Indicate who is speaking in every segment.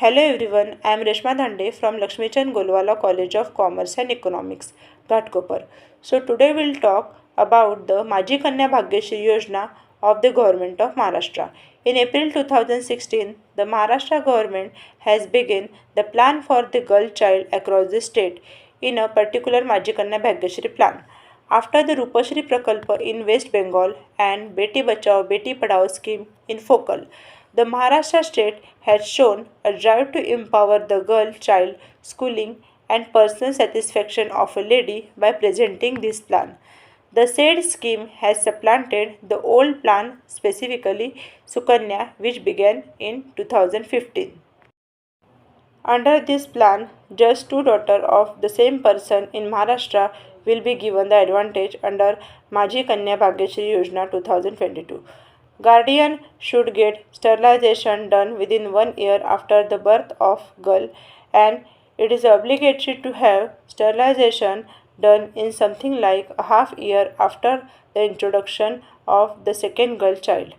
Speaker 1: Hello everyone, I am Reshma Dhande from Lakshmichand Golwala College of Commerce and Economics, Ghatkopar. So today we'll talk about the Maji Kanya Bhagyashree Yojana of the Government of Maharashtra. In April 2016, the Maharashtra government has begun the plan for the girl child across the state in a particular Maji Kanya Bhagyashree plan. After the Rupashri Prakalpa in West Bengal and Beti Bachao Beti Padhao scheme in Focal, the Maharashtra state has shown a drive to empower the girl child schooling and personal satisfaction of a lady by presenting this plan. The said scheme has supplanted the old plan, specifically Sukanya, which began in 2015. Under this plan, just two daughters of the same person in Maharashtra will be given the advantage under Maji Kanya Bhagyashree Yojana 2022. Guardian should get sterilization done within 1 year after the birth of girl, and it is obligatory to have sterilization done in something like a half year after the introduction of the second girl child.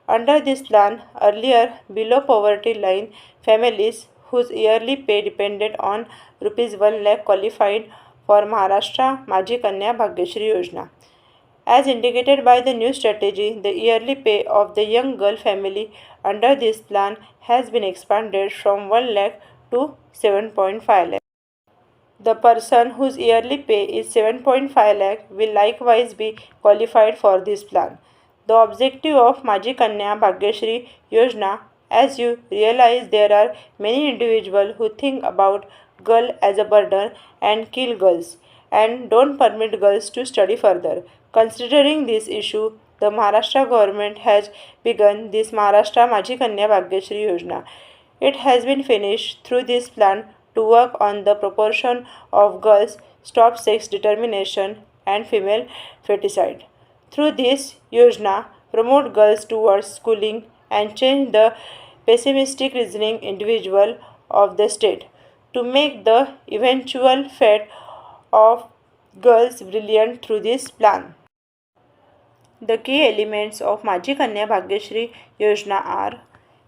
Speaker 1: Under this plan, earlier below poverty line families whose yearly pay depended on rupees 1 lakh qualified for Maharashtra Maji Kanya Bhagyashree Yojana. As indicated by the new strategy, the yearly pay of the young girl family under this plan has been expanded from 1 lakh to 7.5 lakh. The person whose yearly pay is 7.5 lakh will likewise be qualified for this plan. The objective of Maji Kanya Bhagyashree Yojana, as you realize, there are many individuals who think about girl as a burden and kill girls and don't permit girls to study further. Considering this issue, the Maharashtra government has begun this Maharashtra Maji Kanya Bhagyashree Yojana. It has been finished through this plan to work on the proportion of girls, stop sex determination, and female feticide. Through this yojana, promote girls towards schooling and change the pessimistic reasoning individual of the state to make the eventual fate of girls brilliant through this plan. The key elements of Maji Kanya Bhagyashree Yojana are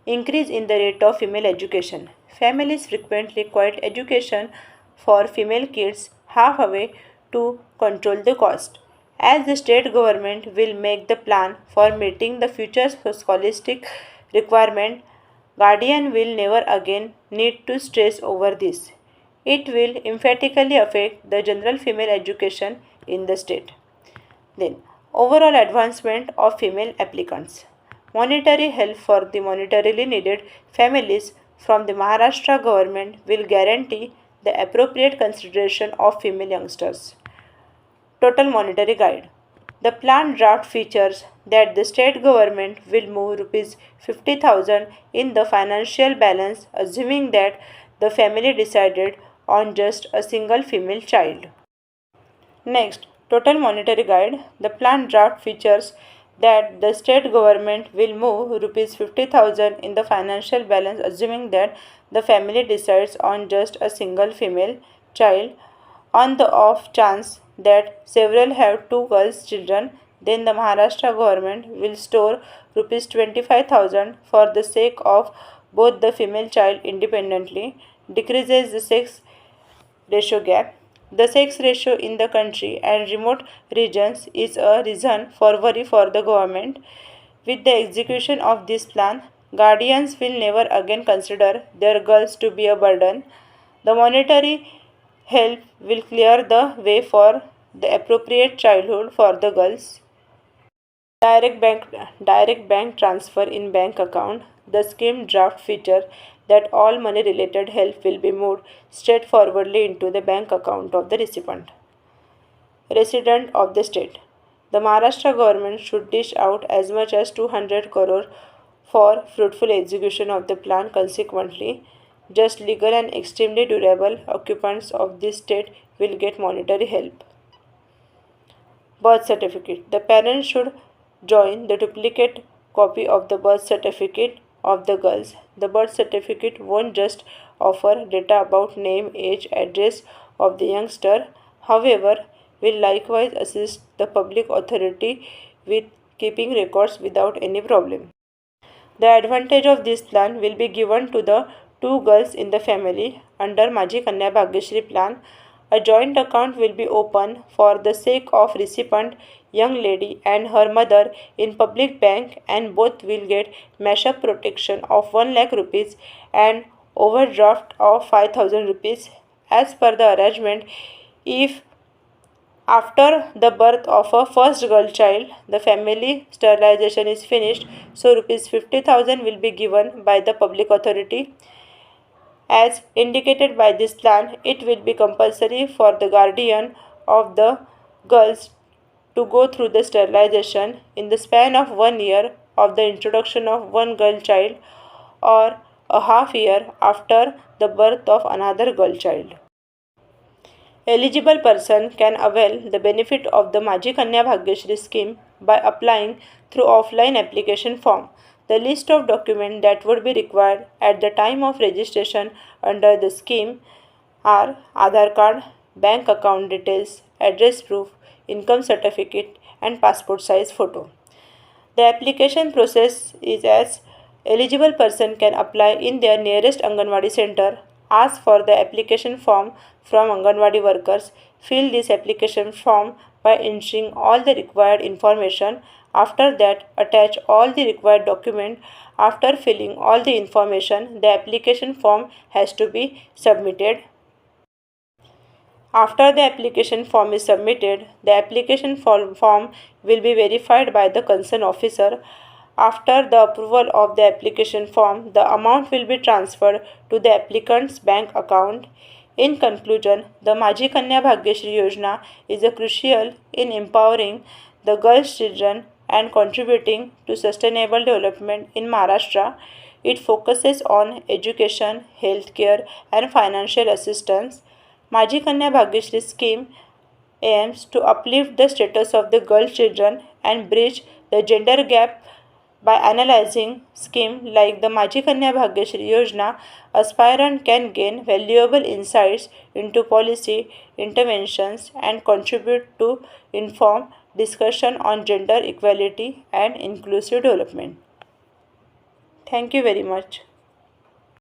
Speaker 1: increase in the rate of female education. Families frequently quit education for female kids halfway to control the cost. As the state government will make the plan for meeting the future scholastic requirement, guardian will never again need to stress over this. It will emphatically affect the general female education in the state. Then, overall advancement of female applicants. Monetary help for the monetarily needed families from the Maharashtra government will guarantee the appropriate consideration of female youngsters. Total monetary guide. The plan draft features that the state government will move rupees 50,000 in the financial balance assuming that the family decided on just a single female child. Next, total monetary guide. The plan draft features that the state government will move rupees 50,000 in the financial balance assuming that the family decides on just a single female child. On the off chance that several have two girls children, then the Maharashtra government will store rupees 25,000 for the sake of both the female child independently, decreases the sex ratio gap. The sex ratio in the country and remote regions is a reason for worry for the government. With the execution of this plan, guardians will never again consider their girls to be a burden. The monetary help will clear the way for the appropriate childhood for the girls. Direct bank transfer in bank account. The scheme draft feature that all money related help will be moved straightforwardly into the bank account of the recipient. Resident of the state. The Maharashtra government should dish out as much as 200 crore for fruitful execution of the plan. Consequently, just legal and extremely durable occupants of this state will get monetary help. Birth certificate. The parents should join the duplicate copy of the birth certificate of the girls. The birth certificate won't just offer data about name, age, address of the youngster, however, will likewise assist the public authority with keeping records without any problem. The advantage of this plan will be given to the 2 girls in the family under Maji Kanya Bhagyashree plan. A joint account will be opened for the sake of recipient young lady and her mother in public bank, and both will get mashup protection of 1 lakh rupees and overdraft of 5,000 rupees as per the arrangement. If after the birth of a first girl child, the family sterilization is finished, so rupees 50,000 will be given by the public authority. As indicated by this plan, it will be compulsory for the guardian of the girls to go through the sterilization in the span of 1 year of the introduction of one girl child, or a half year after the birth of another girl child. Eligible person can avail the benefit of the Maji Kanya Bhagyashree scheme by applying through offline application form. The list of documents that would be required at the time of registration under the scheme are Aadhaar card, bank account details, address proof, income certificate, and passport size photo. The application process is as eligible person can apply in their nearest Anganwadi center, ask for the application form from Anganwadi workers, fill this application form by entering all the required information. After that, attach all the required document. After filling all the information, the application form has to be submitted. After the application form is submitted, the application form will be verified by the concerned officer. After the approval of the application form, the amount will be transferred to the applicant's bank account. In conclusion, the Maji Kanya Bhagyashree Yojana is crucial in empowering the girls' children and contributing to sustainable development in Maharashtra. It focuses on education, healthcare, and financial assistance. Maji Kanya Bhagyashree scheme aims to uplift the status of the girl children and bridge the gender gap. By analyzing schemes like the Maji Kanya Bhagyashree Yojana, aspirant can gain valuable insights into policy interventions and contribute to informed discussion on gender equality and inclusive development. Thank you very much.